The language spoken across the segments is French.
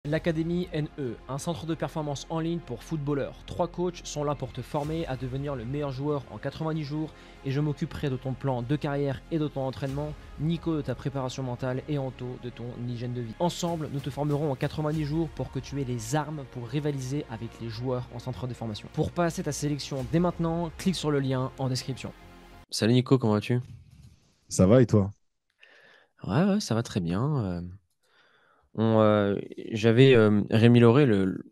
L'Académie NE, un centre de performance en ligne pour footballeurs. 3 coachs sont là pour te former à devenir le meilleur joueur en 90 jours et je m'occuperai de ton plan de carrière et de ton entraînement, Nico de ta préparation mentale et Anto de ton hygiène de vie. Ensemble, nous te formerons en 90 jours pour que tu aies les armes pour rivaliser avec les joueurs en centre de formation. Pour passer ta sélection dès maintenant, clique sur le lien en description. Salut Nico, comment vas-tu? Ça va et toi? Ouais, ça va très bien. On, j'avais Rémi Lauré,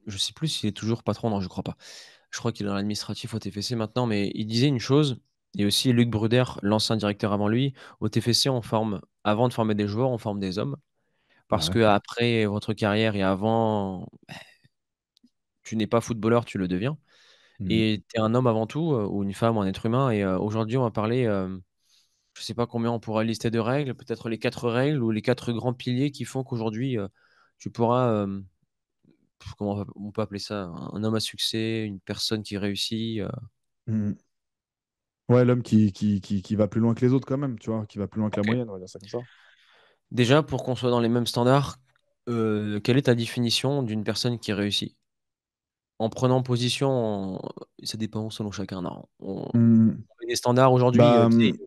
je sais plus s'il est toujours patron, non, je crois pas. Je crois qu'il est dans l'administratif au TFC maintenant, mais il disait une chose, et aussi Luc Bruder, l'ancien directeur avant lui, au TFC, avant de former des joueurs, on forme des hommes, parce Ouais. que après votre carrière et avant, tu n'es pas footballeur, tu le deviens, Mm. et tu es un homme avant tout, ou une femme, ou un être humain, et aujourd'hui, on va parler, je sais pas combien on pourra lister de règles, peut-être les 4 règles ou les 4 grands piliers qui font qu'aujourd'hui, tu pourras, comment on peut appeler ça? Un homme à succès, une personne qui réussit. Mm. Ouais, l'homme qui va plus loin que les autres quand même, tu vois, qui va plus loin que la Ok. moyenne, on va dire ça comme ça. Déjà, pour qu'on soit dans les mêmes standards, quelle est ta définition d'une personne qui réussit? En prenant position, ça dépend selon chacun. Non, Mm. on met des standards aujourd'hui. Bah, Tu sais,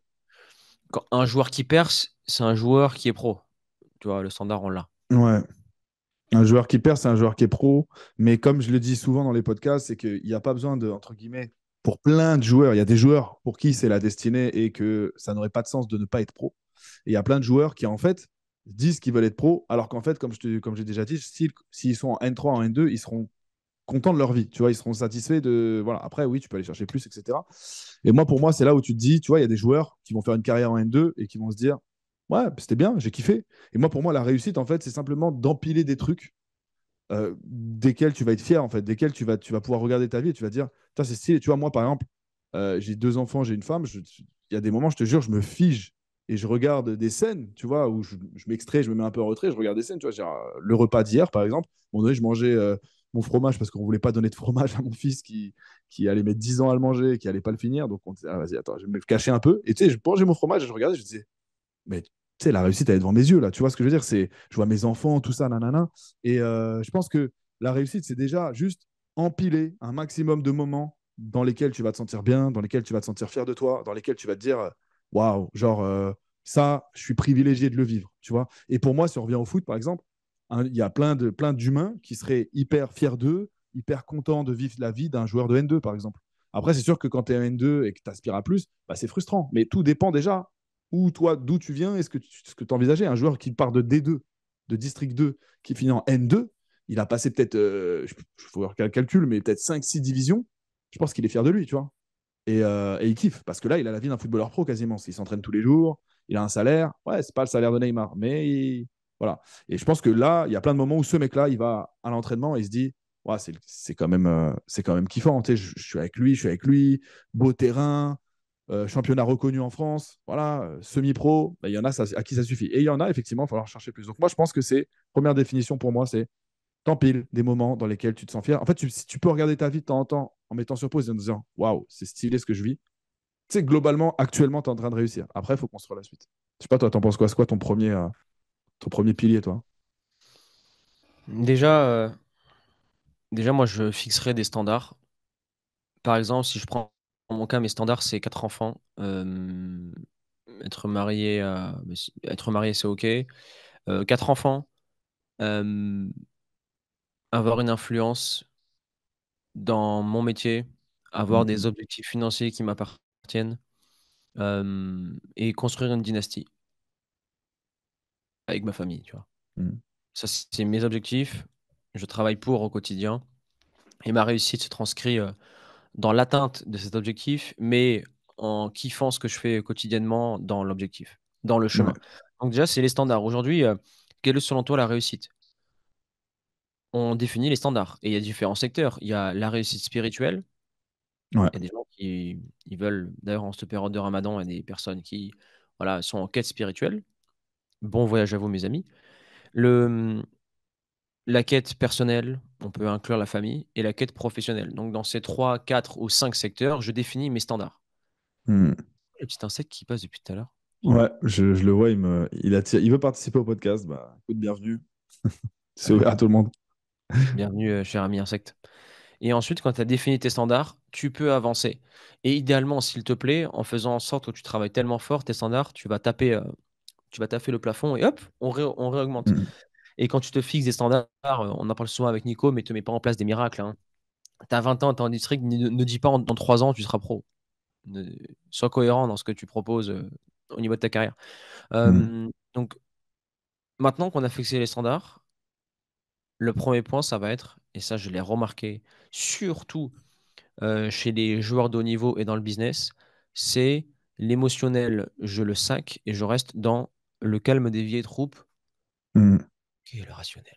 un joueur qui perce, c'est un joueur qui est pro. Tu vois, le standard, on l'a. ouais. Un joueur qui perd, c'est un joueur qui est pro. Mais comme je le dis souvent dans les podcasts, c'est qu'il n'y a pas besoin de, entre guillemets, pour plein de joueurs, il y a des joueurs pour qui c'est la destinée et que ça n'aurait pas de sens de ne pas être pro. Et il y a plein de joueurs qui, en fait, disent qu'ils veulent être pro, alors qu'en fait, comme j'ai déjà dit, s'ils sont en N3, en N2, ils seront contents de leur vie, tu vois, ils seront satisfaits de... Voilà, après, oui, tu peux aller chercher plus, etc. Et moi, pour moi, c'est là où tu te dis, tu vois, il y a des joueurs qui vont faire une carrière en N2 et qui vont se dire, ouais, c'était bien, j'ai kiffé. Et moi, pour moi, la réussite, en fait, c'est simplement d'empiler des trucs desquels tu vas être fier, en fait, desquels tu vas pouvoir regarder ta vie et tu vas dire, putain, c'est stylé. Tu vois, moi, par exemple, j'ai 2 enfants, j'ai une femme, il y a des moments, je te jure, je me fige et je regarde des scènes, tu vois, où je m'extrais, je me mets un peu en retrait, je regarde des scènes, tu vois, genre, le repas d'hier, par exemple, à un moment donné, je mangeais mon fromage parce qu'on voulait pas donner de fromage à mon fils qui allait mettre 10 ans à le manger et qui allait pas le finir. Donc, on disait, ah, vas-y, attends, je vais me cacher un peu. Et tu sais, je mangeais mon fromage et je regardais, je disais, mais tu sais, la réussite, elle est devant mes yeux, là. Tu vois ce que je veux dire? Je vois mes enfants, tout ça, nanana. Et je pense que la réussite, c'est déjà juste empiler un maximum de moments dans lesquels tu vas te sentir bien, dans lesquels tu vas te sentir fier de toi, dans lesquels tu vas te dire, waouh, genre, ça, je suis privilégié de le vivre, tu vois. Et pour moi, si on revient au foot, par exemple, hein, il y a plein d'humains qui seraient hyper fiers d'eux, hyper contents de vivre la vie d'un joueur de N2, par exemple. Après, c'est sûr que quand tu es un N2 et que tu aspires à plus, bah, c'est frustrant. Mais tout dépend déjà où toi, d'où tu viens et ce que tu envisageais. Un joueur qui part de D2, de District 2, qui finit en N2, il a passé peut-être, il faut voir quel calcul, mais peut-être 5, 6 divisions. Je pense qu'il est fier de lui, tu vois. Et il kiffe, parce que là, il a la vie d'un footballeur pro quasiment. Il s'entraîne tous les jours, il a un salaire. Ouais, c'est pas le salaire de Neymar, mais voilà. Et je pense que là, il y a plein de moments où ce mec-là, il va à l'entraînement et il se dit, ouais, c'est quand même kiffant. Tu sais, je suis avec lui, beau terrain, championnat reconnu en France, voilà, semi-pro, bah, il y en a à qui ça suffit. Et il y en a, effectivement, il va falloir chercher plus. Donc moi, je pense que première définition pour moi, c'est t'empiles des moments dans lesquels tu te sens fier. En fait, si tu peux regarder ta vie de temps en temps en mettant sur pause et en disant, waouh, c'est stylé ce que je vis, tu sais, globalement, actuellement, tu es en train de réussir. Après, il faut construire la suite. Je sais pas, toi, t'en penses quoi? C'est quoi ton premier pilier, toi? Déjà, déjà, moi, je fixerai des standards. Par exemple, si je prends mon cas, mes standards, c'est 4 enfants. Être marié, c'est OK. 4 enfants. euh, Avoir une influence dans mon métier. Avoir des Mhm. objectifs financiers qui m'appartiennent. Et construire une dynastie avec ma famille, tu vois. Mhm. Ça, c'est mes objectifs. Je travaille pour au quotidien. Et ma réussite se transcrit dans l'atteinte de cet objectif, mais en kiffant ce que je fais quotidiennement dans l'objectif, dans le Ouais, chemin. Donc déjà, c'est les standards. Aujourd'hui, quelle est selon toi la réussite? On définit les standards et il y a différents secteurs. Il y a la réussite spirituelle. ouais, Il y a des gens qui ils veulent, d'ailleurs, en cette période de Ramadan, il y a des personnes qui voilà, sont en quête spirituelle. Bon voyage à vous, mes amis. Le, la quête personnelle, on peut inclure la famille, et la quête professionnelle. Donc, dans ces 3, 4 ou 5 secteurs, je définis mes standards. Mhm. Le petit insecte qui passe depuis tout à l'heure. Ouais, je le vois, il veut participer au podcast. Bah, écoute, bienvenue. C'est ouvert à tout le monde. Bienvenue, cher ami insecte. Et ensuite, quand tu as défini tes standards, tu peux avancer. Et idéalement, s'il te plaît, en faisant en sorte que tu travailles tellement fort, tes standards, tu vas taper le plafond et hop, on réaugmente. Mm, Et quand tu te fixes des standards, on en parle souvent avec Nico, mais ne te mets pas en place des miracles, hein. Tu as 20 ans, tu es en district, ne dis pas dans 3 ans, tu seras pro. Sois cohérent dans ce que tu proposes au niveau de ta carrière. mm, Donc, maintenant qu'on a fixé les standards, le premier point, ça va être, et ça je l'ai remarqué, surtout chez les joueurs de haut niveau et dans le business, c'est l'émotionnel, je le sac et je reste dans le calme des vieilles troupes, mm. qui est le rationnel.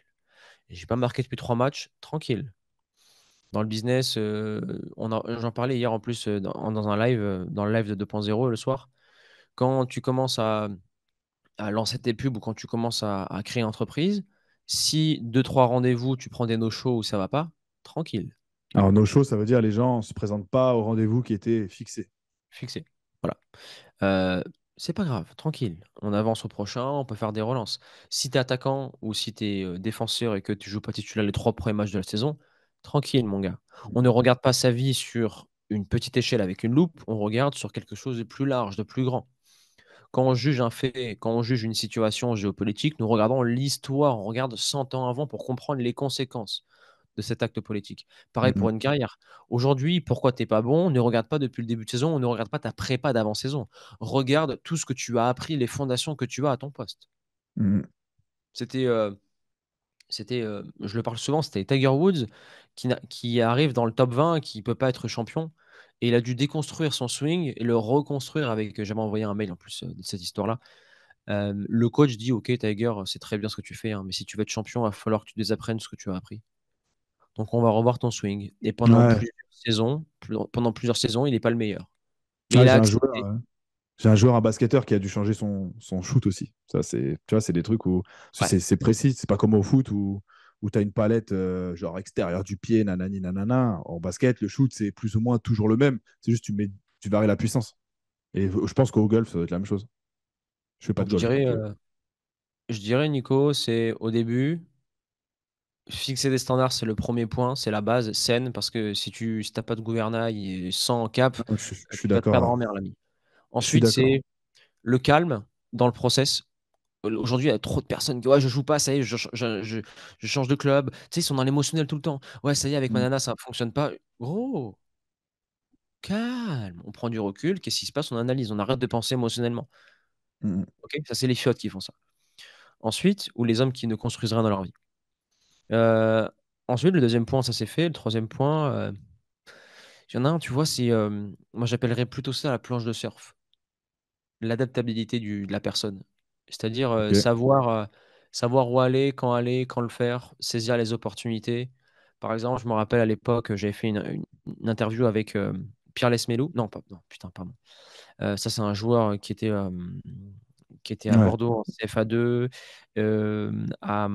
J'ai pas marqué depuis 3 matchs, tranquille. Dans le business, j'en parlais hier en plus dans un live, dans le live de 2.0 le soir. Quand tu commences à lancer tes pubs ou quand tu commences à créer une entreprise, si deux trois rendez-vous, tu prends des no-shows où ça va pas, tranquille, Alors, no show, ça veut dire les gens ne se présentent pas au rendez-vous qui était fixé. fixé. Voilà. Euh, c'est pas grave, tranquille. On avance au prochain, on peut faire des relances. Si tu es attaquant ou si tu es défenseur et que tu joues pas titulaire les 3 premiers matchs de la saison, tranquille, mon gars. On ne regarde pas sa vie sur une petite échelle avec une loupe, on regarde sur quelque chose de plus large, de plus grand. Quand on juge un fait, quand on juge une situation géopolitique, nous regardons l'histoire, on regarde 100 ans avant pour comprendre les conséquences de cet acte politique. Pareil pour Mm, une carrière. Aujourd'hui, pourquoi tu n'es pas bon? Ne regarde pas depuis le début de saison, ne regarde pas ta prépa d'avant-saison. Regarde tout ce que tu as appris, les fondations que tu as à ton poste. mm, C'était, je le parle souvent, c'était Tiger Woods qui arrive dans le top 20, qui ne peut pas être champion. Et il a dû déconstruire son swing et le reconstruire avec. J'avais envoyé un mail en plus de cette histoire-là. Le coach dit: Ok, Tiger, c'est très bien ce que tu fais, hein, mais si tu veux être champion, il va falloir que tu désapprennes ce que tu as appris. Donc, on va revoir ton swing. Et Ouais. pendant plusieurs saisons, il n'est pas le meilleur. Mais Ouais, il a accepté. j'ai un joueur, un basketteur qui a dû changer son shoot aussi. Ça, tu vois, c'est des trucs où Ouais, c'est précis. C'est pas comme au foot où tu as une palette genre extérieure du pied, nanani, nanana. En basket, le shoot, c'est plus ou moins toujours le même. C'est juste tu varies la puissance. Et je pense qu'au golf, ça doit être la même chose. Je fais pas de donc golf, donc. je dirais, Nico, c'est au début, fixer des standards, c'est le premier point, c'est la base saine, parce que si t'as pas de gouvernail et sans cap, Non, je suis tu vas te perdre d'accord. en mer, l'ami. Je suis Ensuite, d'accord. c'est le calme dans le process. Aujourd'hui, il y a trop de personnes qui, ouais, je joue pas, ça y est, je change de club. Tu sais, ils sont dans l'émotionnel tout le temps. Ouais, ça y est, avec ma Mm, nana, ça fonctionne pas. Gros, calme. On prend du recul. Qu'est-ce qui se passe? On analyse. On arrête de penser émotionnellement. mm. Ok, ça, c'est les fiottes qui font ça. Ensuite, ou les hommes qui ne construisent rien dans leur vie. Euh, Ensuite, le deuxième point, ça c'est fait. Le troisième point, il y en a un, tu vois, moi j'appellerais plutôt ça la planche de surf. L'adaptabilité de la personne. C'est-à-dire Ok. savoir où aller, quand le faire, saisir les opportunités. Par exemple, je me rappelle à l'époque, j'avais fait une interview avec Pierre Lesmelou. Non, pas, non, putain, pardon. Ça, c'est un joueur qui était à Ouais. Bordeaux en CFA2, à,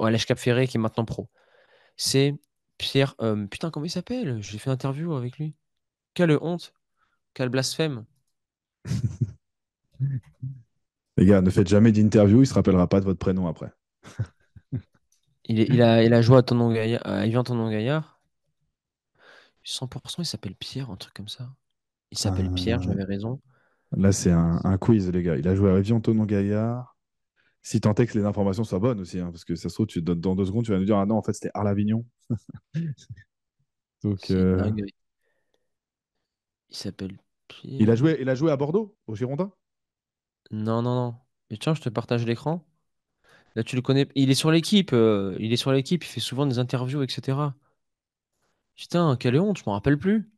l'Èche Cap Ferré, qui est maintenant pro. C'est Pierre. Putain, comment il s'appelle? J'ai fait une interview avec lui. Quelle honte, quel blasphème. Les gars, ne faites jamais d'interview, il se rappellera pas de votre prénom après. Il a joué à Tonon Gaillard, à Evian Tonon Gaillard. 100%, il s'appelle Pierre, un truc comme ça. Il s'appelle Pierre, Euh, j'avais raison. Là, c'est un quiz, les gars. Il a joué à Evian Tonon Gaillard. Si tant est que les informations soient bonnes aussi, hein, parce que ça se trouve, dans 2 secondes, tu vas nous dire, ah non, en fait, c'était Arlavignon. Donc, C'est une dinguerie. Il s'appelle Pierre. il a joué à Bordeaux, au Girondin. Non, non, non. Mais tiens, je te partage l'écran. Là, tu le connais. Il est sur l'équipe, il fait souvent des interviews, etc. Putain, quelle honte, je m'en rappelle plus.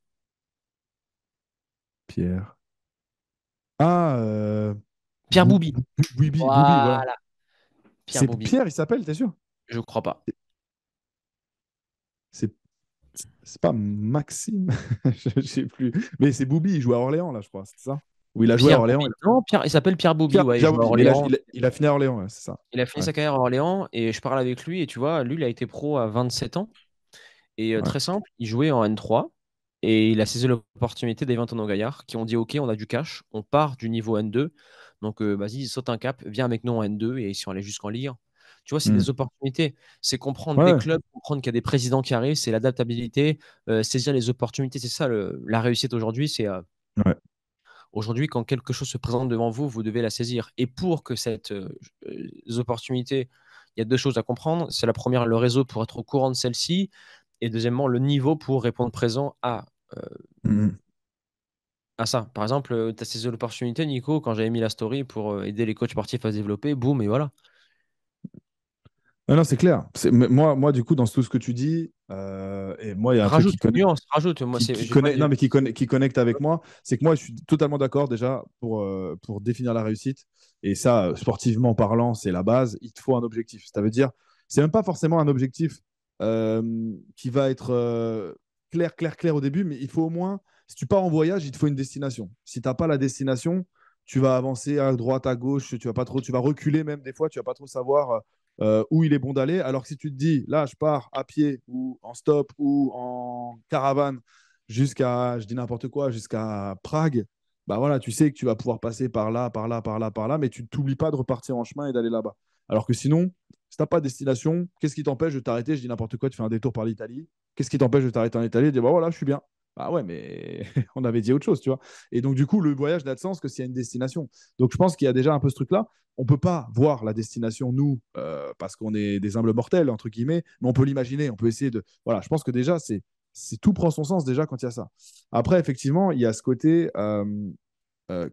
Pierre. Ah, Pierre Boubi. Boubi, voilà. Voilà, Pierre C'est Boubi. Pierre, il s'appelle, t'es sûr? Je crois pas. C'est c'est pas Maxime, je sais plus. Mais c'est Boubi, il joue à Orléans, là, je crois, c'est ça? Ou il a joué à Pierre Orléans. Boubi. Non, Pierre, il s'appelle Pierre Boubi, ouais, il Pierre joue à Boubi, mais Orléans. il a fini à Orléans, ouais, c'est ça. Il a fini Ouais, sa carrière à Orléans et je parle avec lui et tu vois, lui, il a été pro à 27 ans. Et ouais. très simple, il jouait en N3 et il a saisi l'opportunité des 20 Tonon Gaillard qui ont dit: Ok, on a du cash, on part du niveau N2. Donc vas-y, saute un cap, viens avec nous en N2 et ils sont allés jusqu'en Ligue 1. Tu vois, c'est Mm. des opportunités. C'est comprendre des Ouais, clubs, comprendre qu'il y a des présidents qui arrivent, c'est l'adaptabilité, saisir les opportunités. C'est ça la réussite aujourd'hui. C'est ouais. aujourd'hui, quand quelque chose se présente devant vous, vous devez la saisir. Et pour que cette opportunité, il y a deux choses à comprendre. C'est la première, le réseau pour être au courant de celle-ci. Et deuxièmement, le niveau pour répondre présent euh, Mm. à ça. Par exemple, tu as saisi l'opportunité, Nico, quand j'avais mis la story pour aider les coachs sportifs à se développer, boum, et voilà. Non, non, c'est clair. Moi, du coup, dans tout ce que tu dis, et moi, il y a un truc Rajoute une nuance, rajoute. Moi, qui j'ai pas connaît, dit. non, mais qui connecte avec moi, c'est que moi, je suis totalement d'accord déjà pour définir la réussite. Et ça, sportivement parlant, c'est la base. Il te faut un objectif. Ça veut dire, c'est même pas forcément un objectif euh, qui va être clair, clair, clair au début, mais il faut au moins, si tu pars en voyage, il te faut une destination. Si tu n'as pas la destination, tu vas avancer à droite, à gauche, tu vas pas trop, tu vas reculer même des fois, tu vas pas trop savoir où il est bon d'aller. Alors que si tu te dis, là, je pars à pied ou en stop ou en caravane jusqu'à, je dis n'importe quoi, jusqu'à Prague, bah voilà, tu sais que tu vas pouvoir passer par là, par là, par là, par là, mais tu ne t'oublies pas de repartir en chemin et d'aller là-bas. Alors que sinon, si tu n'as pas de destination, qu'est-ce qui t'empêche de t'arrêter? Je dis n'importe quoi, tu fais un détour par l'Italie. Qu'est-ce qui t'empêche de t'arrêter en Italie et de dire, bah voilà, je suis bien. Bah ouais, mais on avait dit autre chose, tu vois. Et donc, du coup, le voyage n'a de sens que s'il y a une destination. Donc, je pense qu'il y a déjà un peu ce truc-là. On peut pas voir la destination, nous, parce qu'on est des humbles mortels, entre guillemets, mais on peut l'imaginer, on peut essayer de. Voilà, je pense que déjà, tout prend son sens déjà quand il y a ça. Après, effectivement, il y a ce côté,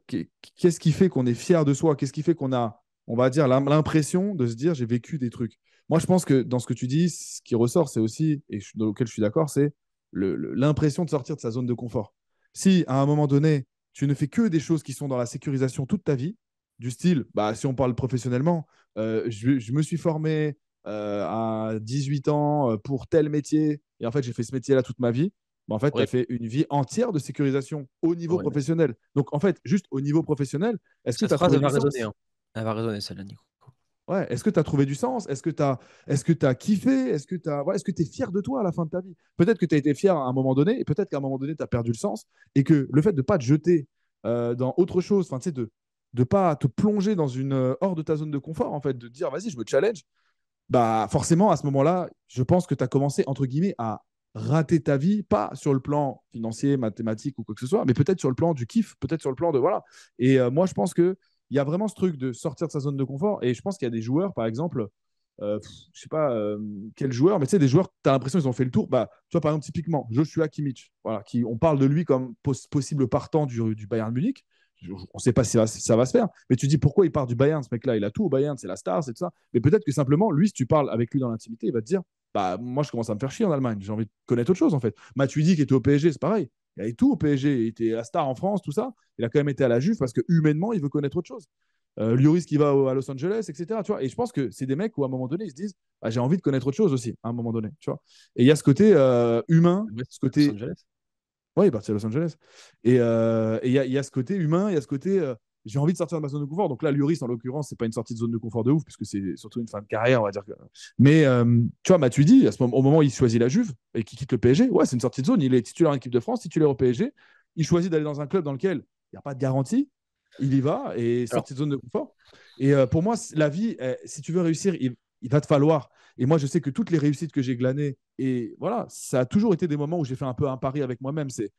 qu'est-ce qui fait qu'on est fier de soi? Qu'est-ce qui fait qu'on a, on va dire, l'impression de se dire, j'ai vécu des trucs. Moi, je pense que dans ce que tu dis, ce qui ressort, c'est aussi, dans lequel je suis d'accord, c'est l'impression de sortir de sa zone de confort. Si, à un moment donné, tu ne fais que des choses qui sont dans la sécurisation toute ta vie, du style, bah, si on parle professionnellement, je me suis formé à 18 ans pour tel métier, et en fait, j'ai fait ce métier-là toute ma vie. Bah, en fait, tu as Oui, fait une vie entière de sécurisation au niveau oui. professionnel. Donc, en fait, juste au niveau professionnel, est-ce que Cette tu as phrase, trouvé elle du va résonner, sens? hein. Elle va résonner, celle-là, Nico. Ouais, est-ce que tu as trouvé du sens? Est-ce que tu kiffé? Est-ce que tu es fier de toi à la fin de ta vie? Peut-être que tu as été fier à un moment donné, et peut-être qu'à un moment donné, tu as perdu le sens, et que le fait de ne pas te jeter dans autre chose, enfin, tu sais, de ne pas te plonger dans une hors de ta zone de confort, en fait, de te dire, vas-y, je me challenge, bah forcément, à ce moment-là, je pense que tu as commencé, entre guillemets, à rater ta vie, pas sur le plan financier, mathématique ou quoi que ce soit, mais peut-être sur le plan du kiff, peut-être sur le plan de... Voilà. Et moi, je pense qu'il y a vraiment ce truc de sortir de sa zone de confort. Et je pense qu'il y a des joueurs, par exemple, je sais pas quel joueur, mais tu sais, des joueurs, tu as l'impression qu'ils ont fait le tour. Bah, tu vois, par exemple, typiquement, Joshua Kimmich, voilà, on parle de lui comme possible partant du Bayern Munich. On ne sait pas si ça va se faire, mais tu dis pourquoi il part du Bayern, ce mec-là, il a tout au Bayern, c'est la star, c'est tout ça. Mais peut-être que simplement, lui, si tu parles avec lui dans l'intimité, il va te dire, bah moi, je commence à me faire chier en Allemagne, j'ai envie de connaître autre chose en fait. Matuidi qui était au PSG, c'est pareil. Il avait tout au PSG, il était la star en France, tout ça. Il a quand même été à la Juve parce que humainement, il veut connaître autre chose. Lloris qui va à Los Angeles, etc. Tu vois. Et je pense que c'est des mecs où à un moment donné, ils se disent, bah, j'ai envie de connaître autre chose aussi, à un moment donné. Tu vois. Et il y a ce côté humain, Ouais, ce Los côté Angeles. ouais, il est parti à Los Angeles. Et il y a ce côté humain, il y a ce côté j'ai envie de sortir de ma zone de confort. Donc là, Lloris, en l'occurrence, c'est pas une sortie de zone de confort de ouf, puisque c'est surtout une fin de carrière, on va dire. Mais tu vois, Matuidi, au moment où il choisit la Juve et qu'il quitte le PSG, ouais, c'est une sortie de zone. Il est titulaire en équipe de France, titulaire au PSG. Il choisit d'aller dans un club dans lequel il n'y a pas de garantie. Il y va et Alors, sortie de zone de confort. Et pour moi, la vie, si tu veux réussir, il va te falloir. Et moi, je sais que toutes les réussites que j'ai glanées, et voilà, ça a toujours été des moments où j'ai fait un peu un pari avec moi-même. C'est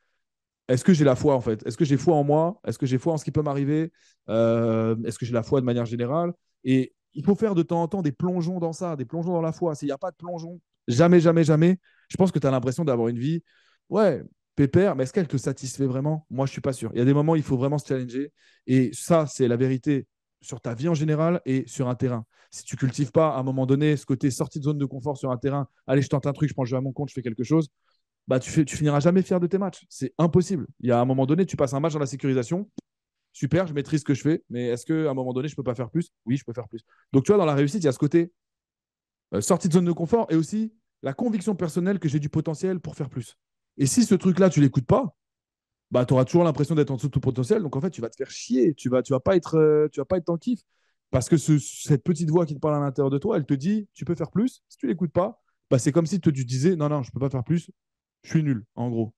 est-ce que j'ai la foi en fait? Est-ce que j'ai foi en moi? Est-ce que j'ai foi en ce qui peut m'arriver? Est-ce que j'ai la foi de manière générale? Et il faut faire de temps en temps des plongeons dans ça, des plongeons dans la foi. S'il n'y a pas de plongeon, jamais, jamais, jamais, je pense que tu as l'impression d'avoir une vie, ouais, pépère, mais est-ce qu'elle te satisfait vraiment? Moi, je suis pas sûr. Il y a des moments où il faut vraiment se challenger. Et ça, c'est la vérité sur ta vie en général et sur un terrain. Si tu cultives pas à un moment donné ce côté sortie de zone de confort sur un terrain, allez, je tente un truc, je prends le jeu à mon compte, je fais quelque chose, bah, tu finiras jamais fier de tes matchs. C'est impossible. Il y a un moment donné, tu passes un match dans la sécurisation. Super, je maîtrise ce que je fais, mais est-ce qu'à un moment donné, je peux pas faire plus? Oui, je peux faire plus. Donc, tu vois, dans la réussite, il y a ce côté sortie de zone de confort et aussi la conviction personnelle que j'ai du potentiel pour faire plus. Et si ce truc-là, tu l'écoutes pas, bah, tu auras toujours l'impression d'être en dessous de ton potentiel. Donc, en fait, tu vas te faire chier. Tu vas pas être en kiff. Parce que cette petite voix qui te parle à l'intérieur de toi, elle te dit, tu peux faire plus. Si tu l'écoutes pas, bah, c'est comme si tu disais, non, non, je peux pas faire plus. Je suis nul, en gros.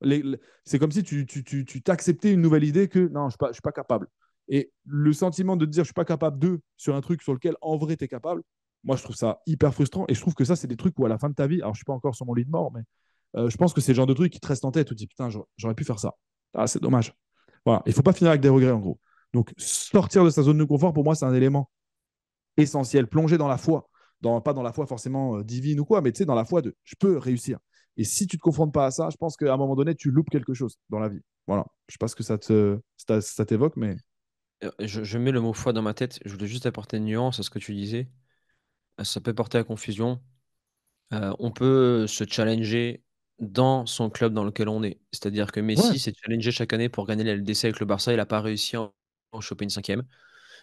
C'est comme si tu t'acceptais une nouvelle idée que non, je suis pas capable. Et le sentiment de te dire je suis pas capable de sur un truc sur lequel en vrai tu es capable, moi, je trouve ça hyper frustrant. Et je trouve que ça, c'est des trucs où à la fin de ta vie, alors je suis pas encore sur mon lit de mort, mais je pense que c'est le genre de truc qui te reste en tête où tu te dis, putain, j'aurais pu faire ça. Ah, c'est dommage. Voilà, il faut pas finir avec des regrets, en gros. Donc, sortir de sa zone de confort, pour moi, c'est un élément essentiel. Plonger dans la foi, pas dans la foi forcément divine ou quoi, mais tu sais, dans la foi de je peux réussir. Et si tu te confrontes pas à ça, je pense qu'à un moment donné, tu loupes quelque chose dans la vie. Voilà. Je sais pas ce que ça t'évoque, mais Je mets le mot foi dans ma tête. Je voulais juste apporter une nuance à ce que tu disais. Ça peut porter à confusion. On peut se challenger dans son club dans lequel on est. C'est-à-dire que ouais, Messi s'est challengé chaque année pour gagner la LDC avec le Barça. Il n'a pas réussi à en choper une cinquième.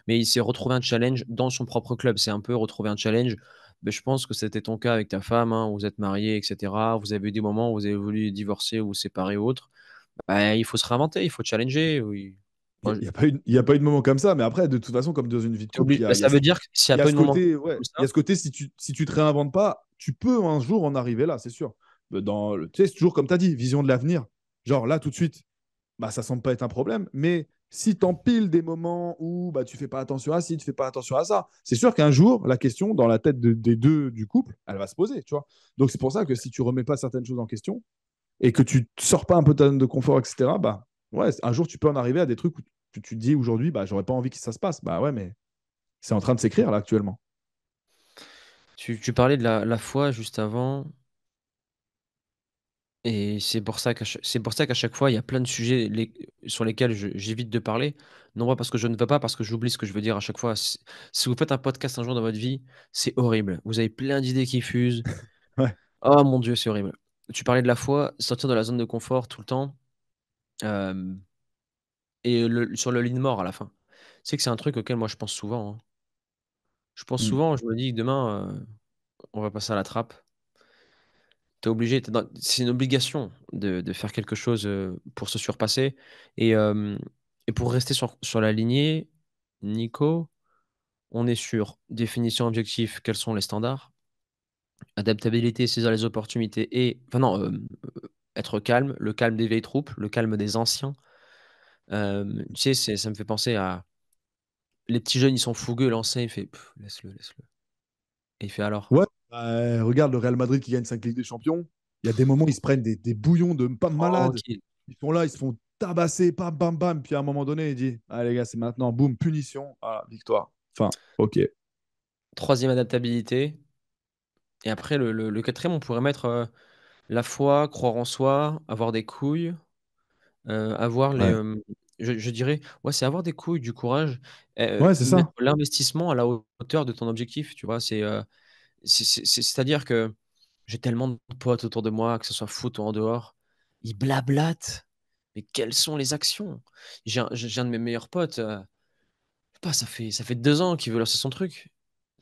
Mais il s'est retrouvé un challenge dans son propre club. C'est un peu retrouver un challenge. Mais je pense que c'était ton cas avec ta femme, hein, vous êtes mariés, etc. Vous avez eu des moments où vous avez voulu divorcer ou vous séparer ou autre. Bah, il faut se réinventer, il faut challenger. Oui. il Moi, n'y a, pas eu, y a pas eu de moment comme ça. Mais après, de toute façon, comme dans une vie de couple, bah, ça veut dire que s'il n'y il a y a pas eu ce de moment côté, comme ouais, il y ça, a ce côté, si tu te réinventes pas, tu peux un jour en arriver là, c'est sûr. Tu sais, c'est toujours comme tu as dit, vision de l'avenir. Genre là, tout de suite, bah, ça semble pas être un problème. Mais si tu empiles des moments où bah, tu fais pas attention à ci, tu fais pas attention à ça, c'est sûr qu'un jour, la question dans la tête des deux du couple, elle va se poser, tu vois. Donc c'est pour ça que si tu remets pas certaines choses en question et que tu sors pas un peu de ta zone de confort, etc., bah ouais, un jour tu peux en arriver à des trucs où tu te dis aujourd'hui, bah j'aurais pas envie que ça se passe. Bah ouais, mais c'est en train de s'écrire là actuellement. tu parlais de la foi juste avant. Et c'est pour ça qu'à chaque fois, il y a plein de sujets sur lesquels j'évite de parler. Non pas parce que je ne veux pas, parce que j'oublie ce que je veux dire à chaque fois. Si vous faites un podcast un jour dans votre vie, c'est horrible. Vous avez plein d'idées qui fusent. Ouais. Oh mon Dieu, c'est horrible. Tu parlais de la foi, sortir de la zone de confort tout le temps. euh, et sur le lit de mort à la fin. C'est que c'est un truc auquel moi je pense souvent, hein. Je pense Mm. souvent, je me dis que demain, on va passer à la trappe. C'est une obligation de faire quelque chose pour se surpasser. Et, euh, et pour rester sur la lignée, Nico, on est sur définition objectif, quels sont les standards, adaptabilité, saisir les opportunités et, enfin non, être calme, le calme des vieilles troupes, le calme des anciens. Tu sais, ça me fait penser à les petits jeunes, ils sont fougueux, l'ancien, il fait laisse-le, laisse-le. Et il fait alors. Ouais, bah, regarde le Real Madrid qui gagne 5 Ligues des Champions. Il y a des moments, ils se prennent des bouillons de pas malades. Tranquille. Ils sont là, ils se font tabasser, bam, bam, bam. Puis à un moment donné, il dit allez, les gars, c'est maintenant, boum, punition, ah, victoire. Enfin, ok. Troisième adaptabilité. Et après, le quatrième, on pourrait mettre la foi, croire en soi, avoir des couilles, avoir Ouais, je dirais, ouais, c'est avoir des couilles, du courage, ouais, c'est mettre ça. l'investissement à la hauteur de ton objectif, tu vois. C'est-à-dire que j'ai tellement de potes autour de moi, que ce soit foot ou en dehors, ils blablatent. Mais quelles sont les actions? J'ai un de mes meilleurs potes, je sais pas, ça fait 2 ans qu'il veut lancer son truc.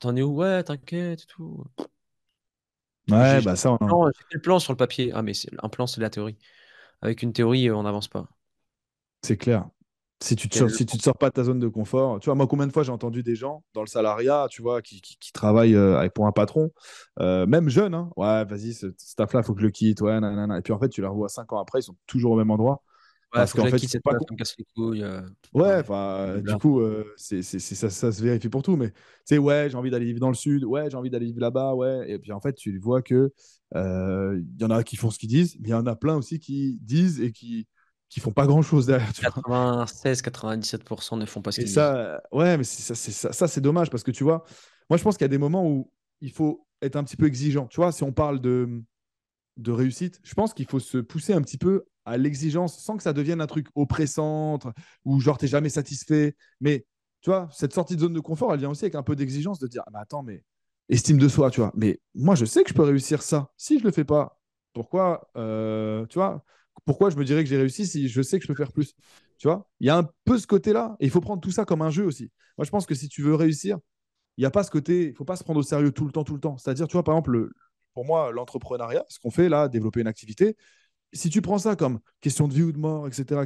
T'en es où? Ouais, t'inquiète et tout. Ouais, bah ça, J'ai fait le plan sur le papier. Ah, mais un plan, c'est la théorie. Avec une théorie, on n'avance pas. c'est clair. Si tu te sors pas de ta zone de confort, tu vois, moi, combien de fois j'ai entendu des gens dans le salariat, tu vois, qui travaillent pour un patron, même jeunes, hein, ouais, vas-y, ce taf-là, il faut que je le quitte, ouais, nanana. Et puis en fait, tu les revois 5 ans après, ils sont toujours au même endroit Ouais, parce faut que qu'en je la fait, ils quitte sont cette pas. meuf, elle me casse les couilles. Ouais, Ouais, enfin, du blabla. coup, ça se vérifie pour tout. Mais tu sais, ouais, j'ai envie d'aller vivre dans le sud, ouais, j'ai envie d'aller vivre là-bas, ouais. Et puis en fait, tu vois que il y en a qui font ce qu'ils disent, mais il y en a plein aussi qui disent et qui font pas grand-chose derrière, tu vois. 96-97% ne font pas ce Et qu'ils disent. ça, ouais, mais ça, c'est dommage parce que tu vois, moi, je pense qu'il y a des moments où il faut être un petit peu exigeant. Tu vois, si on parle de réussite, je pense qu'il faut se pousser un petit peu à l'exigence sans que ça devienne un truc oppressant ou genre t'es jamais satisfait. Mais tu vois, cette sortie de zone de confort, elle vient aussi avec un peu d'exigence de dire ah, mais attends, mais estime de soi, tu vois. Mais moi, je sais que je peux réussir ça. Si je le fais pas, pourquoi, tu vois, pourquoi je me dirais que j'ai réussi si je sais que je peux faire plus? Tu vois, il y a un peu ce côté-là et il faut prendre tout ça comme un jeu aussi. Moi, je pense que si tu veux réussir, il n'y a pas ce côté, il ne faut pas se prendre au sérieux tout le temps, tout le temps. C'est-à-dire, tu vois, par exemple, pour moi, l'entrepreneuriat, ce qu'on fait là, développer une activité, si tu prends ça comme question de vie ou de mort, etc.,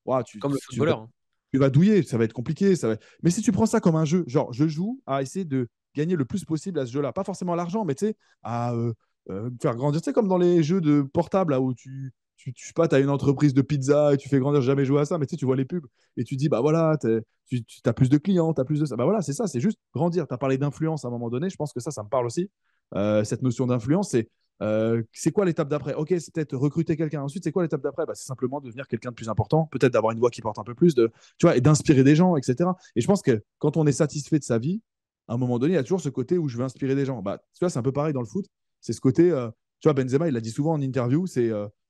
ouah, Comme le tu vas, footballeur, hein. tu vas douiller, ça va être compliqué. Mais si tu prends ça comme un jeu, genre, je joue à essayer de gagner le plus possible à ce jeu-là, pas forcément l'argent, mais tu sais, à faire grandir, tu sais, comme dans les jeux de portable, là, où je sais pas, tu as une entreprise de pizza et tu fais grandir, j'ai jamais joué à ça, mais tu sais, tu vois les pubs et tu dis, bah voilà, tu as plus de clients, tu as plus de ça. Bah voilà, c'est ça, c'est juste grandir. Tu as parlé d'influence à un moment donné, je pense que ça me parle aussi. Cette notion d'influence, c'est quoi l'étape d'après? Ok, c'est peut-être recruter quelqu'un. Ensuite, c'est quoi l'étape d'après? Bah, c'est simplement devenir quelqu'un de plus important, peut-être d'avoir une voix qui porte un peu plus, tu vois, et d'inspirer des gens, etc. Et je pense que quand on est satisfait de sa vie, à un moment donné, il y a toujours ce côté où je veux inspirer des gens. Bah, tu vois, c'est un peu pareil dans le foot. C'est ce côté, tu vois, Benzema, il l'a dit souvent en interview,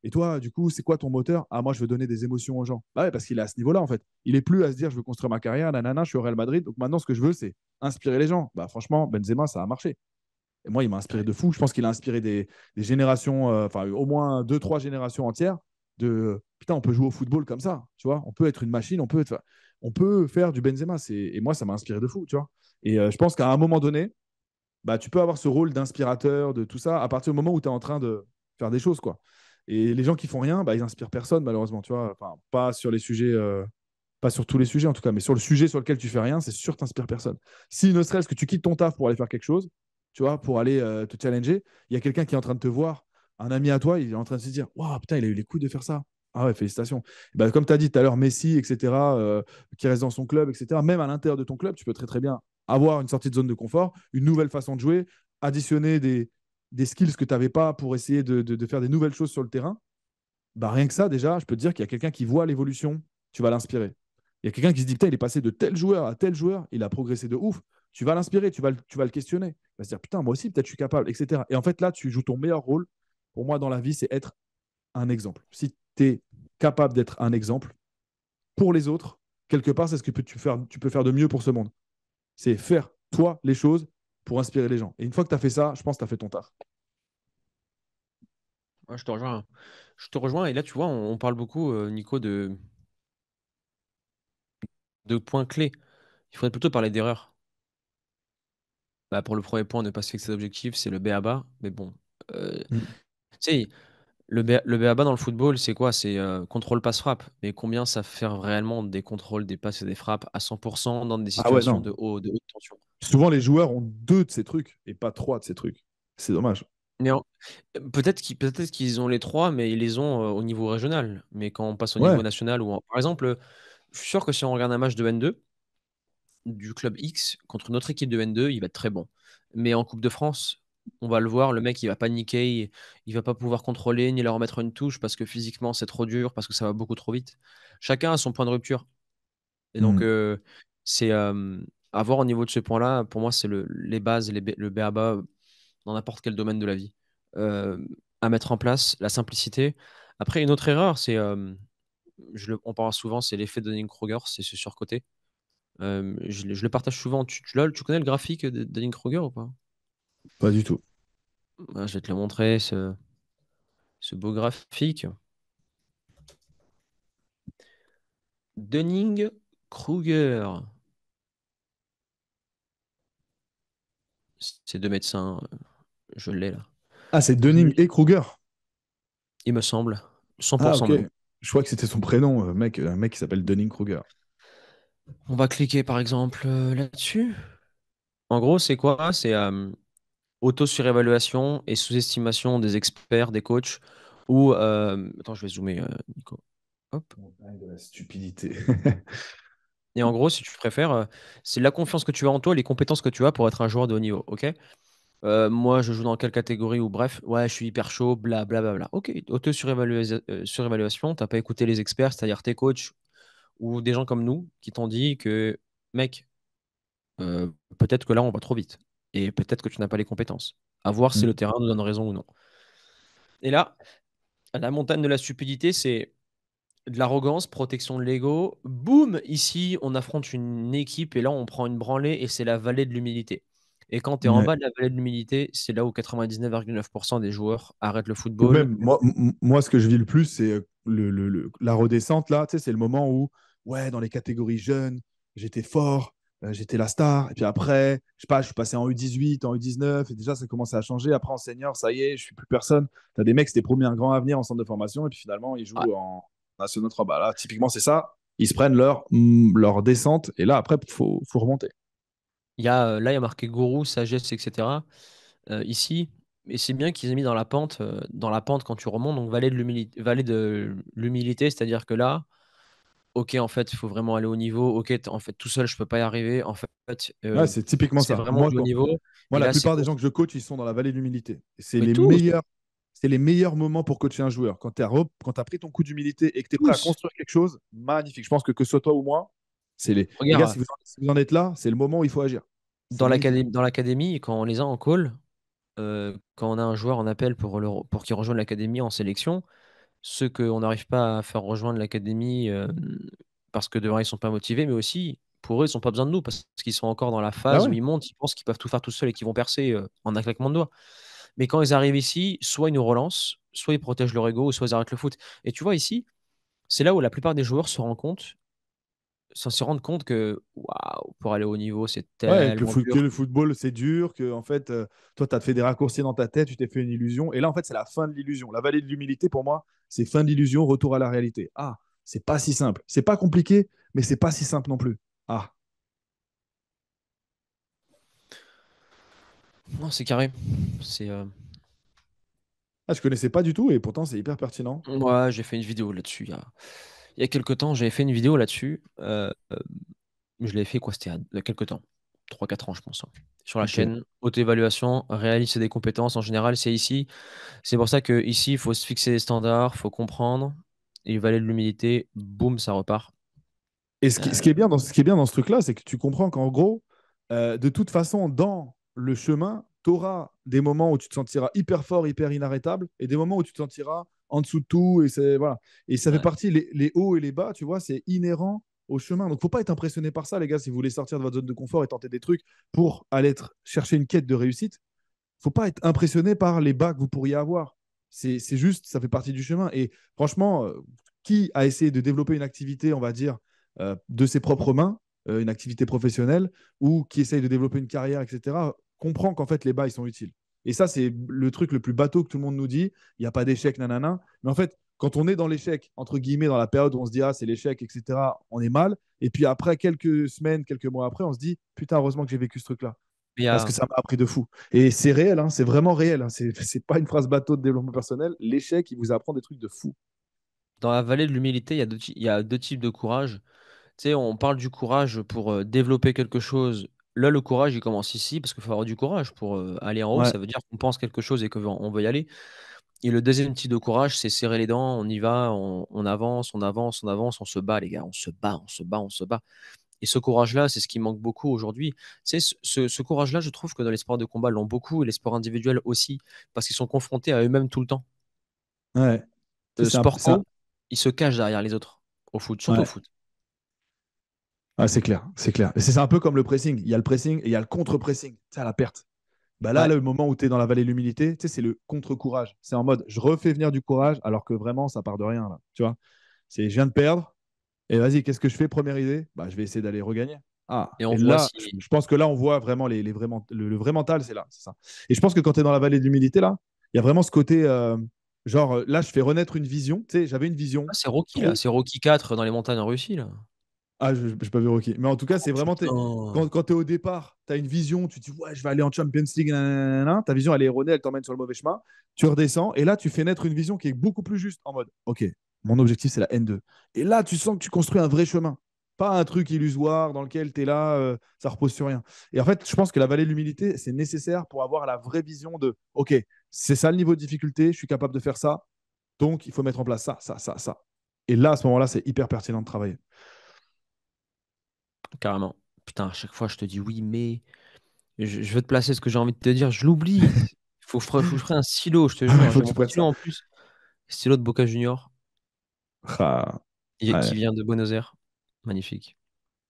et toi, du coup, c'est quoi ton moteur? Ah, moi, je veux donner des émotions aux gens. Bah ouais, parce qu'il est à ce niveau-là, en fait. Il est plus à se dire, je veux construire ma carrière, nanana, je suis au Real Madrid. Donc maintenant, ce que je veux, c'est inspirer les gens. Bah franchement, Benzema, ça a marché. Et moi, il m'a inspiré Ouais. de fou. Je pense qu'il a inspiré des générations, enfin, au moins deux, trois générations entières de putain, on peut jouer au football comme ça, tu vois. On peut être une machine, on peut faire du Benzema. Et moi, ça m'a inspiré de fou, tu vois. Et je pense qu'à un moment donné, bah, tu peux avoir ce rôle d'inspirateur, de tout ça, à partir du moment où tu es en train de faire des choses, quoi. Et les gens qui font rien, bah, ils inspirent personne, malheureusement, tu vois. Enfin, pas sur les sujets, pas sur tous les sujets en tout cas, mais sur le sujet sur lequel tu fais rien, c'est sûr que tu n'inspires personne. Si ne serait-ce que tu quittes ton taf pour aller faire quelque chose, tu vois, pour aller te challenger, il y a quelqu'un qui est en train de te voir, un ami à toi, il est en train de se dire, waouh, putain, il a eu les couilles de faire ça. Ah ouais, félicitations. Et bah, comme tu as dit tout à l'heure, Messi, etc., qui reste dans son club, etc., même à l'intérieur de ton club, tu peux très très bien avoir une sortie de zone de confort, une nouvelle façon de jouer, additionner des skills que tu n'avais pas pour essayer de faire des nouvelles choses sur le terrain. Bah, rien que ça, déjà, je peux te dire qu'il y a quelqu'un qui voit l'évolution, tu vas l'inspirer. Il y a quelqu'un qui se dit, putain, il est passé de tel joueur à tel joueur, il a progressé de ouf. Tu vas l'inspirer, tu vas le questionner. Il va se dire, putain, moi aussi, peut-être je suis capable, etc. Et en fait, là, tu joues ton meilleur rôle. Pour moi, dans la vie, c'est être un exemple. Si tu es capable d'être un exemple pour les autres, quelque part, c'est ce que tu peux faire de mieux pour ce monde. C'est faire, toi, les choses pour inspirer les gens. Et une fois que tu as fait ça, je pense que tu as fait ton taf. Ouais, je te rejoins. Je te rejoins. Et là, tu vois, on parle beaucoup, Nico, de points clés. Il faudrait plutôt parler d'erreurs. Bah, pour le premier point, ne pas se fixer d'objectif, c'est le b.a.-ba. Mais bon, Mm. tu sais, le b.a.-ba dans le football, c'est quoi? C'est contrôle passe-frappe. Mais combien ça fait réellement des contrôles, des passes et des frappes à 100% dans des Ah ouais, situations non. de haute tension? Souvent, les joueurs ont deux de ces trucs et pas trois de ces trucs. C'est dommage. Mais peut-être qu'ils ont les trois, mais ils les ont au niveau régional. Mais quand on passe au niveau Ouais. national, par exemple, je suis sûr que si on regarde un match de N2, du club X contre notre équipe de N2, il va être très bon. Mais en Coupe de France, on va le voir, le mec, il va paniquer, il va pas pouvoir contrôler ni leur remettre une touche parce que physiquement, c'est trop dur, parce que ça va beaucoup trop vite. Chacun a son point de rupture. Et donc, Mm. c'est à voir au niveau de ce point-là, pour moi, c'est les bases, le b.a.-ba dans n'importe quel domaine de la vie. Euh, à mettre en place, la simplicité. Après, une autre erreur, on parle souvent, c'est l'effet de Dunning-Kruger, c'est ce surcoté. Je le partage souvent. Tu connais le graphique de Dunning-Kruger ou pas? Pas du tout. Je vais te le montrer, ce beau graphique. Dunning-Kruger. C'est deux médecins. Je l'ai là. Ah, c'est Dunning Dunning, et Kruger. il me semble. Ah, 100% ok. même. Je crois que c'était son prénom, mec, un mec qui s'appelle Dunning Kruger. On va cliquer par exemple là-dessus. En gros, c'est quoi? C'est auto-surévaluation et sous-estimation des experts, des coachs. Ou. Attends, je vais zoomer, Nico. Hop. Montagne de la stupidité. Et en gros, si tu préfères, c'est la confiance que tu as en toi et les compétences que tu as pour être un joueur de haut niveau. Ok? Moi, je joue dans quelle catégorie ou bref, ouais, je suis hyper chaud, bla bla bla bla. Ok, surévaluation, t'as pas écouté les experts, c'est-à-dire tes coachs ou des gens comme nous qui t'ont dit que, mec, peut-être que là, on va trop vite. Et peut-être que tu n'as pas les compétences. À voir si le Mm. terrain nous donne raison ou non. Et là, la montagne de la stupidité, c'est de l'arrogance, protection de l'ego. Boum, ici, on affronte une équipe et là, on prend une branlée et c'est la vallée de l'humilité. Et quand tu es en Ouais. bas de la vallée de l'humilité, c'est là où 99,9% des joueurs arrêtent le Ou football. même, moi, ce que je vis le plus, c'est la redescente, là. Tu sais, c'est le moment où, ouais, dans les catégories jeunes, j'étais fort, j'étais la star. Et puis après, je sais pas, je suis passé en U18, en U19, et déjà, ça commençait à changer. Après, en senior, ça y est, je suis plus personne. Tu as des mecs qui étaient promis un grand avenir en centre de formation, et puis finalement, ils Ah, jouent en National 3. Bah là, typiquement, c'est ça. Ils se prennent leur descente, et là, après, faut remonter. là, il y a marqué gourou, sagesse, etc. Ici, Et c'est bien qu'ils aient mis dans la pente quand tu remontes, donc vallée de l'humilité, c'est-à-dire que là, ok, en fait, il faut vraiment aller au niveau. Ok, en fait, tout seul, je peux pas y arriver. En fait, Ouais, c'est typiquement c'est ça. vraiment du haut niveau. Moi, Et la là, c'est plupart des coach. gens que je coach, ils sont dans la vallée de l'humilité. Mais tous, C'est les meilleurs moments pour coacher un joueur. Quand tu as pris ton coup d'humilité et que tu es prêt à tous. construire quelque chose, magnifique. Je pense que ce soit toi ou moi, les gars, Regarde, si vous en êtes là, c'est le moment où il faut agir. C'est magnifique. dans l'académie, quand on les a en call, quand on a un joueur en appel pour qu'il rejoigne l'académie en sélection, ceux qu'on n'arrive pas à faire rejoindre l'académie parce que devant ils sont pas motivés, mais aussi pour eux, ils n'ont pas besoin de nous parce qu'ils sont encore dans la Bah phase où ouais. ils montent, ils pensent qu'ils peuvent tout faire tout seuls et qu'ils vont percer en un claquement de doigts. Mais quand ils arrivent ici, soit ils nous relancent, soit ils protègent leur ego, soit ils arrêtent le foot. Et tu vois, ici, c'est là où la plupart des joueurs se rendent compte que waouh, pour aller au niveau, c'est Ouais, tellement que dur. le football, c'est dur, que en fait, toi, tu as fait des raccourcis dans ta tête, tu t'es fait une illusion. Et là, en fait, c'est la fin de l'illusion. La vallée de l'humilité, pour moi, c'est fin de l'illusion, retour à la réalité. Ah, c'est pas si simple. C'est pas compliqué, mais c'est pas si simple non plus. Ah, Non, c'est carré. C'est ah je connaissais pas du tout et pourtant, c'est hyper pertinent. ouais, j'ai fait une vidéo là-dessus il y a quelques temps. J'avais fait une vidéo là-dessus. Je l'ai fait quoi? C'était il y a quelques temps, 3 4 ans, je pense, hein. Sur la Ok. chaîne, auto-évaluation, réaliser des compétences. En général, c'est ici. C'est pour ça que ici, il faut se fixer des standards, il faut comprendre. Et il valait de l'humilité, boum, ça repart. Et Euh, ce qui est bien ce qui est bien dans ce truc-là, c'est que tu comprends qu'en gros, de toute façon, dans le chemin, tu auras des moments où tu te sentiras hyper fort, hyper inarrêtable, et des moments où tu te sentiras en dessous de tout. Voilà. Et ça fait ouais. partie, les hauts et les bas, tu vois, c'est inhérent au chemin. Donc, faut pas être impressionné par ça, les gars, si vous voulez sortir de votre zone de confort et tenter des trucs pour aller chercher une quête de réussite. Faut pas être impressionné par les bas que vous pourriez avoir. C'est juste, ça fait partie du chemin. Et franchement, qui a essayé de développer une activité, on va dire, de ses propres mains, une activité professionnelle, ou qui essaye de développer une carrière, etc., comprend qu'en fait, les bas, ils sont utiles. Et ça, c'est le truc le plus bateau que tout le monde nous dit. Il n'y a pas d'échec, nanana. Mais en fait, quand on est dans l'échec, entre guillemets, dans la période où on se dit, ah, c'est l'échec, etc., on est mal. Et puis après, quelques semaines, quelques mois après, on se dit, putain, heureusement que j'ai vécu ce truc-là. Il y Parce que a, ça m'a appris de fou. Et c'est réel, hein, c'est vraiment réel. Hein, c'est pas une phrase bateau de développement personnel. L'échec, il vous apprend des trucs de fou. Dans la vallée de l'humilité, il y a deux types de courage. Tu sais, on parle du courage pour développer quelque chose. Là, le courage, il commence ici parce qu'il faut avoir du courage pour aller en haut. Ouais. Ça veut dire qu'on pense quelque chose et qu'on veut y aller. Et le deuxième type de courage, c'est serrer les dents, on y va, on avance, on avance, on avance, on se bat, les gars, on se bat, on se bat, on se bat. Et ce courage-là, c'est ce qui manque beaucoup aujourd'hui. Tu sais, ce courage-là, je trouve que dans les sports de combat, l'ont beaucoup et les sports individuels aussi, parce qu'ils sont confrontés à eux-mêmes tout le temps. Ouais. Tu sais, Sport co, ils se cachent derrière les autres, au foot, surtout au ouais. foot. Ouais, c'est clair, c'est clair. Et c'est un peu comme le pressing. Il y a le pressing et il y a le contre-pressing. C'est à la perte. Bah là, Ouais. le moment où tu es dans la vallée de l'humilité, tu sais, c'est le contre-courage. C'est en mode, je refais venir du courage alors que vraiment, ça part de rien, là. Tu vois, je viens de perdre. Et vas-y, qu'est-ce que je fais? Première idée, bah, je vais essayer d'aller regagner. Ah, Et on et voit là, si. je pense que là, on voit vraiment le vrai mental, c'est là, c'est ça. Et je pense que quand tu es dans la vallée de l'humilité, là, il y a vraiment ce côté, genre, là, je fais renaître une vision. Tu sais, j'avais une vision Ah, c'est Rocky, là. trop. C'est Rocky 4 dans les montagnes en Russie, là. Ah, je n'ai pas vu Rocky. Mais en tout cas, Oh c'est vraiment, putain. quand tu es au départ, tu as une vision, tu te dis, ouais, je vais aller en Champions League, nanana. Ta vision, elle est erronée, elle t'emmène sur le mauvais chemin. Tu redescends, et là, tu fais naître une vision qui est beaucoup plus juste, en mode, OK, mon objectif, c'est la N2. Et là, tu sens que tu construis un vrai chemin. Pas un truc illusoire dans lequel tu es là, ça repose sur rien. Et en fait, je pense que la vallée de l'humilité, c'est nécessaire pour avoir la vraie vision de, OK, c'est ça le niveau de difficulté, je suis capable de faire ça, donc il faut mettre en place ça, ça, ça, ça. Et là, à ce moment-là, c'est hyper pertinent de travailler. Carrément. Putain, à chaque fois, je te dis oui, mais. Je veux te placer ce que j'ai envie de te dire, je l'oublie. Faut que je ferai un stylo, je te Il jure. faut J'ai que mon tu prennes stylo ça. en plus. Stylo de Boca Junior, Ah, qui ouais, vient de Buenos Aires. Magnifique.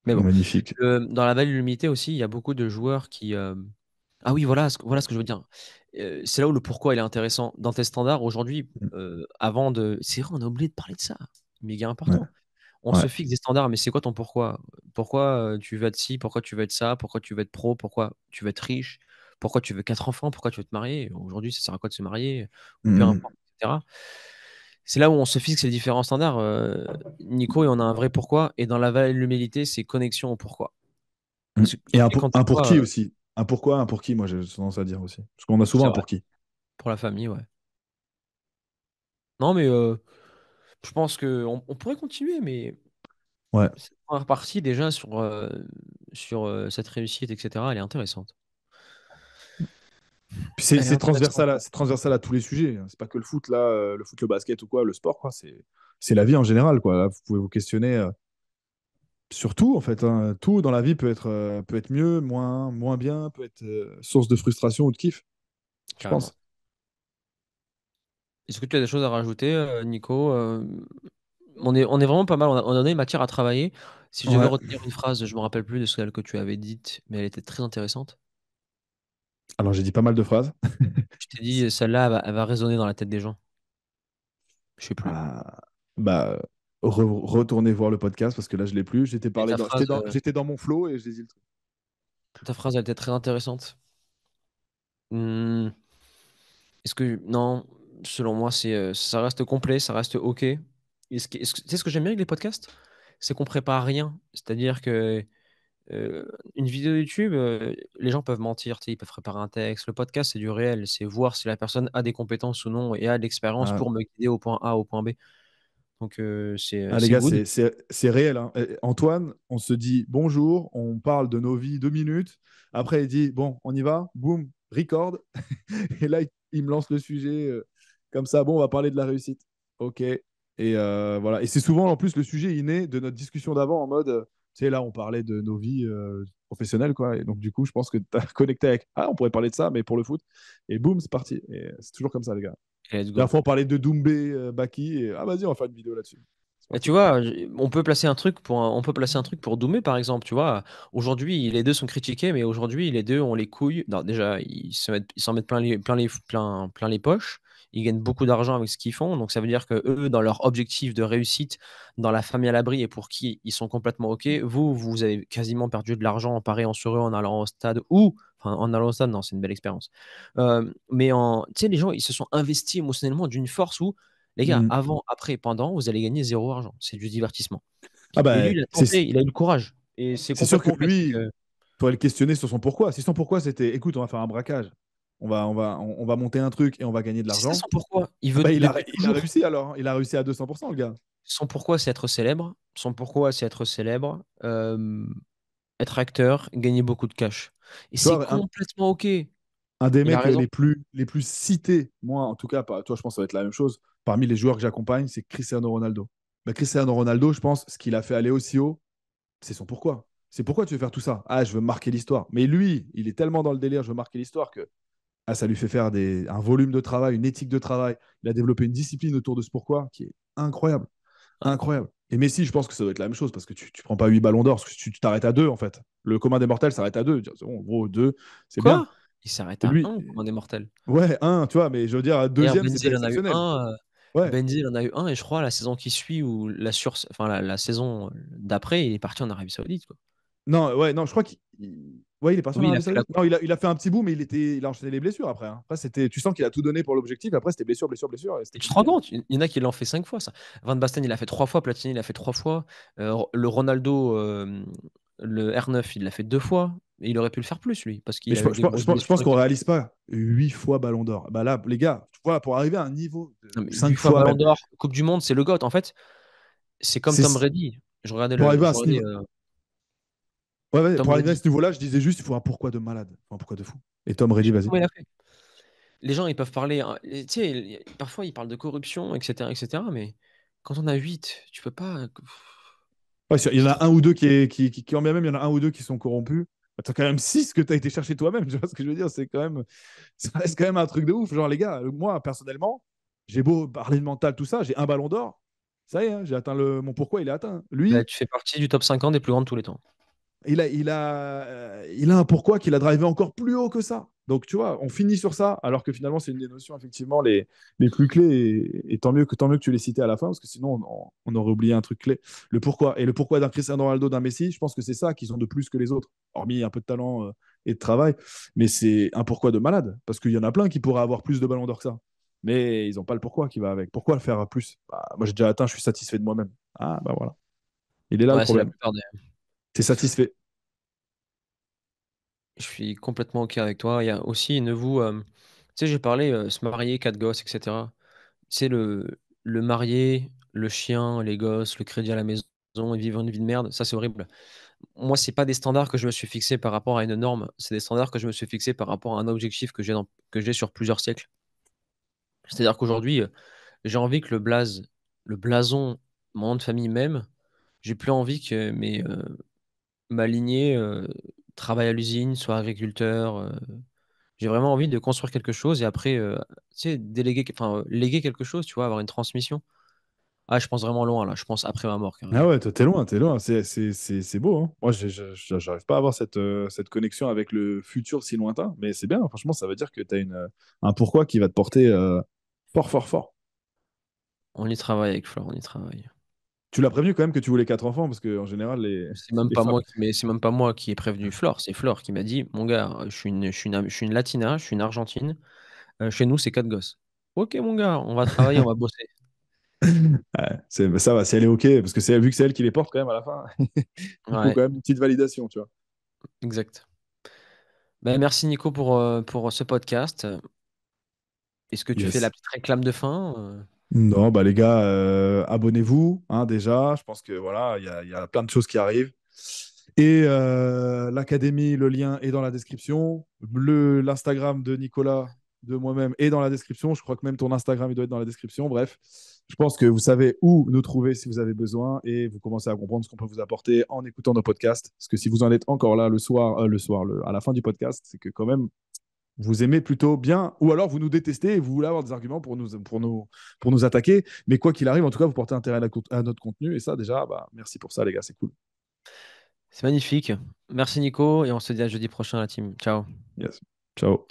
Mais bon, magnifique. dans la Vallée de l'Humilité aussi, il y a beaucoup de joueurs qui. Ah oui, voilà ce que je veux dire. C'est là où le pourquoi il est intéressant. Dans tes standards, aujourd'hui, avant de. C'est vrai, on a oublié de parler de ça. Méga Ouais, important. On ouais. se fixe des standards, mais c'est quoi ton pourquoi? Pourquoi tu veux être ci? Pourquoi tu veux être ça? Pourquoi tu veux être pro? Pourquoi tu veux être riche? Pourquoi tu veux 4 enfants? Pourquoi tu veux te marier? Aujourd'hui, ça sert à quoi de se marier? Ou peu Mhm. importe, etc. C'est là où on se fixe les différents standards. Nico, et on a un vrai pourquoi. Et dans la vallée de l'humilité, c'est connexion au pourquoi. Mhm. Et Et quand tu un pour vois, qui aussi. Un pourquoi, un pour qui, moi j'ai tendance à dire aussi. Parce qu'on a souvent c'est un vrai. pour qui. pour la famille, ouais. Non, mais je pense que on pourrait continuer, mais Ouais. cette première partie déjà sur cette réussite, etc., elle est intéressante. Puis Elle est intéressante. c'est transversal à tous les sujets, hein. C'est pas que le foot, là, le foot, le basket ou quoi, le sport, quoi. C'est la vie en général, quoi. Là, vous pouvez vous questionner sur tout, en fait, hein. Tout dans la vie peut être mieux, moins bien, peut être source de frustration ou de kiff, je Carrément. pense. Est-ce que tu as des choses à rajouter, Nico? On est vraiment pas mal. On a donné matière à travailler. Si je devais Ouais. retenir une phrase, je me rappelle plus de celle que tu avais dite, mais elle était très intéressante. Alors, j'ai dit pas mal de phrases. Je t'ai dit, celle-là, elle va résonner dans la tête des gens. Je sais plus. Ah, bah, retournez voir le podcast parce que là, je l'ai plus. Mais J'étais dans mon flow et j'ai dit le truc. ta phrase, elle était très intéressante. Hmm, est-ce que non, selon moi, ça reste complet, ça reste OK. Tu sais ce que j'aime bien avec les podcasts? C'est qu'on prépare rien. C'est-à-dire que une vidéo YouTube, les gens peuvent mentir, tu sais, ils peuvent préparer un texte. Le podcast, c'est du réel, c'est voir si la personne a des compétences ou non et a de l'expérience Ah, pour me guider au point A, au point B. Donc ah, les c'est gars, good. c'est réel, hein. Antoine, on se dit bonjour, on parle de nos vies 2 minutes. Après, il dit bon, on y va, boum, record. Et là, il me lance le sujet comme ça. Bon, on va parler de la réussite. Ok. Et voilà. Et c'est souvent en plus le sujet inné de notre discussion d'avant en mode, tu sais, là, on parlait de nos vies professionnelles, quoi. Et donc, du coup, je pense que tu as connecté avec, ah, on pourrait parler de ça, mais pour le foot. Et boum, c'est parti. Et c'est toujours comme ça, les gars. Let's La go. fois, on parlait de Doumbé, Baki. Et, ah, vas-y, on va faire une vidéo là-dessus. C'est Et tu parti. vois, on peut placer un truc pour Doumé, par exemple. Tu vois, aujourd'hui, les deux sont critiqués, mais aujourd'hui, les deux ont les couilles. Non, déjà, ils s'en mettent plein les poches. Ils gagnent beaucoup d'argent avec ce qu'ils font. Donc, ça veut dire que eux, dans leur objectif de réussite, dans la famille à l'abri et pour qui ils sont complètement OK, vous avez quasiment perdu de l'argent en pariant sur eux en allant au stade ou, enfin, en allant au stade, non, c'est une belle expérience. Tu sais, les gens, ils se sont investis émotionnellement d'une force où les gars, Mm. avant, après, pendant, vous allez gagner zéro argent. C'est du divertissement. Ah, Et lui, bah, il a tenté, il a eu le courage. Et c'est c'est sûr que complètement OK. C'est lui, que faudrait le questionner sur son pourquoi. Si son pourquoi c'était, écoute, on va faire un braquage, on va monter un truc et on va gagner de c'est ça l'argent. son pourquoi. Il Ah veut bah, depuis il a toujours. réussi alors, hein. Il a réussi à 200%, le gars. Son pourquoi, c'est être célèbre. Son pourquoi, c'est être célèbre, être acteur, gagner beaucoup de cash. Et Tu c'est vois, complètement OK. un des Il a mecs raison. les plus cités, moi en tout cas, toi je pense que ça va être la même chose, parmi les joueurs que j'accompagne, c'est Cristiano Ronaldo. Bah, Cristiano Ronaldo, je pense, ce qu'il a fait aller aussi haut, c'est son pourquoi. C'est pourquoi tu veux faire tout ça. Ah, je veux marquer l'histoire. Mais lui, il est tellement dans le délire, je veux marquer l'histoire que ah, ça lui fait faire un volume de travail, une éthique de travail. Il a développé une discipline autour de ce pourquoi qui est incroyable. Ouais. Incroyable. Et Messi, je pense que ça doit être la même chose parce que tu prends pas 8 ballons d'or, parce que tu t'arrêtes à 2 en fait. Le commun des mortels s'arrête à 2. C'est bon, en gros, 2, c'est bien. Quoi? Il s'arrête Et à lui, un comme un des mortels. ouais, un, tu vois, mais je veux dire, D'ailleurs, deuxième, c'est Benzé, déjà il en a eu exceptionnel. un. Ouais. Benzé, il en a eu un, et je crois la saison qui suit ou enfin, la saison d'après, il est parti en Arabie Saoudite, quoi. Non, ouais, non, je crois ouais, il est parti en Oui, il a Arabie fait la Saoudite. Non, il a fait un petit bout, mais il a enchaîné les blessures après, hein. Après, tu sens qu'il a tout donné pour l'objectif. Après, c'était blessure, blessure, blessure. Et c'était Et tu te rends compliqué, hein. compte, il y en a qui l'ont fait 5 fois, ça. Van Basten, il l'a fait 3 fois. Platini, il l'a fait 3 fois. Le Ronaldo, le R9, il l'a fait 2 fois. Et il aurait pu le faire plus, lui, parce Mais qu'il a eu des grosses je blessures, pense qu'on etc. réalise pas 8 fois Ballon d'Or. Bah là, les gars, tu vois, pour arriver à un niveau Non, de mais 8 5 fois fois Ballon même, d'Or, Coupe du Monde, c'est le GOAT. En fait, c'est comme Tom c'est Brady. pour arriver à Je ce regardais niveau. Ouais, ouais, Tom pour arriver à Brady. ce niveau-là, je disais juste, il faut un pourquoi de malade, il faut un pourquoi de fou. Et Tom Je Brady, sais pas vas-y. comment il a fait. Les gens, ils peuvent parler, hein, tu sais, parfois, ils parlent de corruption, etc., etc., mais quand on a 8, tu peux pas. Ouais, il y en C'est a trop. un ou deux quand bien même, il y en a un ou deux qui sont corrompus. Tu as quand même 6 que tu as été chercher toi-même. Tu vois ce que je veux dire? Ça reste quand même un truc de ouf. Genre, les gars, moi, personnellement, j'ai beau parler de mental, tout ça, j'ai un ballon d'or. Ça y est, hein, j'ai atteint mon pourquoi, il est atteint. Bah, Lui, tu fais partie du top 50 des plus grands de tous les temps. il a un pourquoi qu'il a drivé encore plus haut que ça. Donc, tu vois, on finit sur ça, alors que finalement, c'est une des notions, effectivement, les plus clés. Et tant mieux que tu l'aies cité à la fin, parce que sinon, on aurait oublié un truc clé. Le pourquoi. Et le pourquoi d'un Cristiano Ronaldo, d'un Messi, je pense que c'est ça qu'ils ont de plus que les autres, hormis un peu de talent et de travail. Mais c'est un pourquoi de malade, parce qu'il y en a plein qui pourraient avoir plus de ballons d'or que ça. Mais ils n'ont pas le pourquoi qui va avec. Pourquoi le faire à plus? Bah, moi, j'ai déjà atteint, je suis satisfait de moi-même. Ah, bah voilà. Il est là le Ouais, c'est la problème. plupart des. T'es satisfait. Je suis complètement OK avec toi. Il y a aussi, ne vous, tu Tu sais, j'ai parlé se marier, quatre gosses, etc. C'est le marié, le chien, les gosses, le crédit à la maison et vivre une vie de merde, ça c'est horrible. Moi, c'est pas des standards que je me suis fixé par rapport à une norme, c'est des standards que je me suis fixé par rapport à un objectif que j'ai sur plusieurs siècles. C'est-à-dire qu'aujourd'hui, j'ai envie que le blason, mon nom de famille même, j'ai plus envie que ma lignée travaille à l'usine, soit agriculteur. J'ai vraiment envie de construire quelque chose et après, tu sais, léguer quelque chose, tu vois, avoir une transmission. Ah, je pense vraiment loin là. Je pense après ma mort Ah carrément. ouais, toi, t'es loin, t'es loin. C'est beau, hein. Moi, j'arrive pas à avoir cette connexion avec le futur si lointain, mais c'est bien. Franchement, ça veut dire que tu as un pourquoi qui va te porter fort, fort, fort. On y travaille avec Flore, on y travaille. Tu l'as prévenu quand même que tu voulais 4 enfants, parce qu'en général, C'est même les pas femmes. moi c'est même pas moi qui ai prévenu Flore, c'est Flore qui m'a dit, mon gars, je suis une Latina, je suis une Argentine. Chez nous, c'est quatre gosses. Ok, mon gars, on va travailler, on va bosser. Ouais, ça va, si elle est OK, parce que vu que c'est elle qui les porte quand même à la fin, il faut Ouais, quand même une petite validation, tu vois. exact. Ben, merci Nico pour ce podcast. Est-ce que tu fais la Yes. petite réclame de fin? Non, bah les gars, abonnez-vous, hein, déjà. Je pense que voilà, il y a plein de choses qui arrivent. Et l'académie, le lien est dans la description. L'Instagram de Nicolas, de moi-même, est dans la description. Je crois que même ton Instagram, il doit être dans la description. Bref, je pense que vous savez où nous trouver si vous avez besoin et vous commencez à comprendre ce qu'on peut vous apporter en écoutant nos podcasts. Parce que si vous en êtes encore là à la fin du podcast, c'est que quand même, vous aimez plutôt bien, ou alors vous nous détestez et vous voulez avoir des arguments pour nous attaquer. Mais quoi qu'il arrive, en tout cas, vous portez intérêt à notre contenu. Et ça, déjà, bah, merci pour ça, les gars, c'est cool. C'est magnifique. Merci Nico et on se dit à jeudi prochain la team. Ciao. Yes. Ciao.